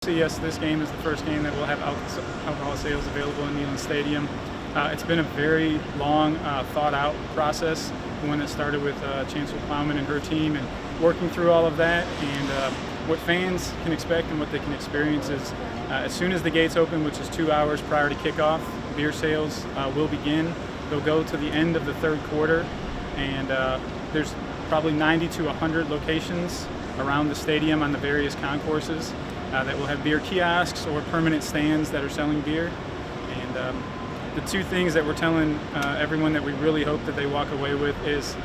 So yes, this game is the first game that will have alcohol sales available in Neyland Stadium. It's been a very long, thought-out process, one that started with Chancellor Plowman and her team, and working through all of that. And what fans can expect and what they can experience is, as soon as the gates open, which is 2 hours prior to kickoff, beer sales will begin. They'll go to the end of the third quarter, and there's probably 90 to 100 locations around the stadium on the various concourses that will have beer kiosks or permanent stands that are selling beer. And the two things that we're telling everyone that we really hope that they walk away with is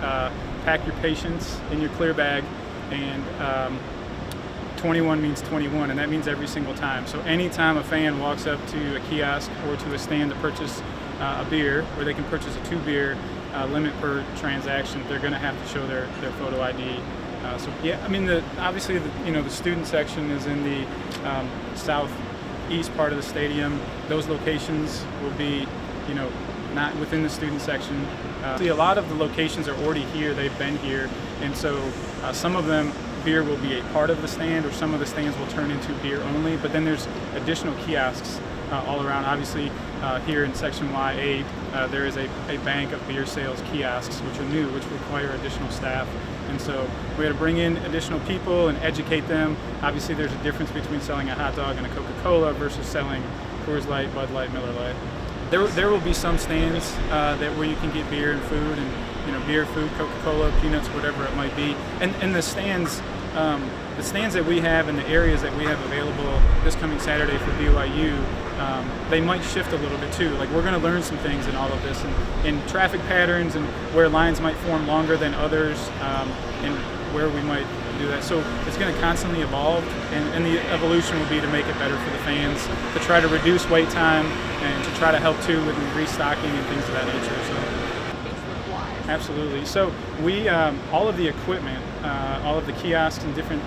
pack your patience in your clear bag, and 21 means 21, and that means every single time. So anytime a fan walks up to a kiosk or to a stand to purchase a beer, where they can purchase a 2-beer limit per transaction, they're going to have to show their photo ID. So yeah, I mean, obviously the student section is in the southeast part of the stadium. Those locations will be not within the student section. See, a lot of the locations are already here, they've been here, and so some of them, beer will be a part of the stand, or some of the stands will turn into beer only, but then there's additional kiosks all around. Obviously, here in Section YA, there is a bank of beer sales kiosks, which are new, which require additional staff. And so we had to bring in additional people and educate them. Obviously, there's a difference between selling a hot dog and a Coca-Cola versus selling Coors Light, Bud Light, Miller Lite. There will be some stands where you can get beer and food, and beer, food, Coca-Cola, peanuts, whatever it might be. And the stands that we have and the areas that we have available this coming Saturday for BYU, they might shift a little bit too. Like, we're going to learn some things in all of this, and in traffic patterns, and where lines might form longer than others, and where we might do that. So it's going to constantly evolve, and the evolution will be to make it better for the fans, to try to reduce wait time, and to try to help too with restocking and things of that nature. So absolutely. So we, all of the equipment, all of the kiosks and different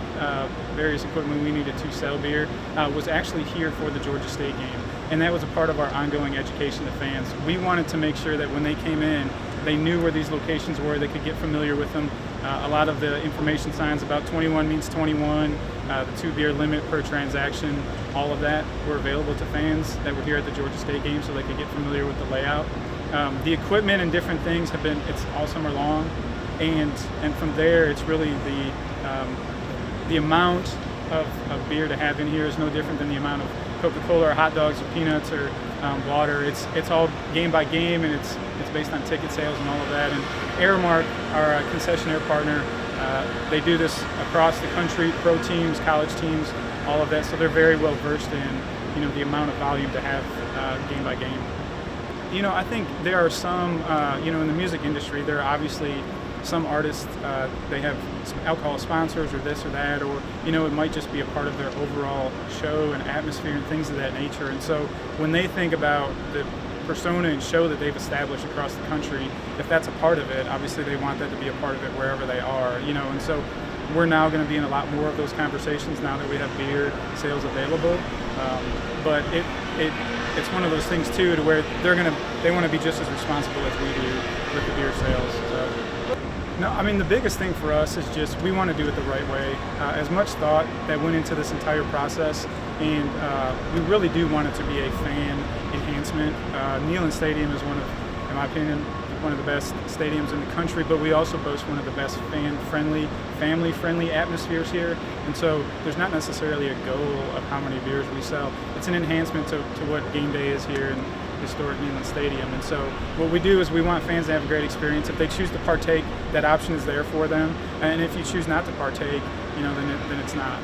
various equipment we needed to sell beer was actually here for the Georgia State game. And that was a part of our ongoing education to fans. We wanted to make sure that when they came in, they knew where these locations were, they could get familiar with them. A lot of the information signs about 21 means 21, the 2-beer limit per transaction, all of that were available to fans that were here at the Georgia State game, so they could get familiar with the layout. The equipment and different things it's all summer long, and from there it's really the amount of beer to have in here is no different than the amount of Coca-Cola or hot dogs or peanuts or water. It's all game by game, and it's based on ticket sales and all of that. And Airmark, our concessionaire partner, they do this across the country, pro teams, college teams, all of that. So they're very well versed in the amount of volume to have game by game. I think there are some, in the music industry, there are obviously some artists, they have some alcohol sponsors or this or that, or, it might just be a part of their overall show and atmosphere and things of that nature. And so when they think about the persona and show that they've established across the country, if that's a part of it, obviously they want that to be a part of it wherever they are, and so we're now going to be in a lot more of those conversations now that we have beer sales available. But it's one of those things too, to where they want to be just as responsible as we do with the beer sales. So, no, I mean, the biggest thing for us is just we want to do it the right way. As much thought that went into this entire process, and we really do want it to be a fan enhancement. Neyland Stadium is in my opinion, one of the best stadiums in the country, but we also boast one of the best fan-friendly, family-friendly atmospheres here. And so there's not necessarily a goal of how many beers we sell. It's an enhancement to what game day is here in historic Neyland Stadium. And so what we do is we want fans to have a great experience. If they choose to partake, that option is there for them. And if you choose not to partake, then it's not.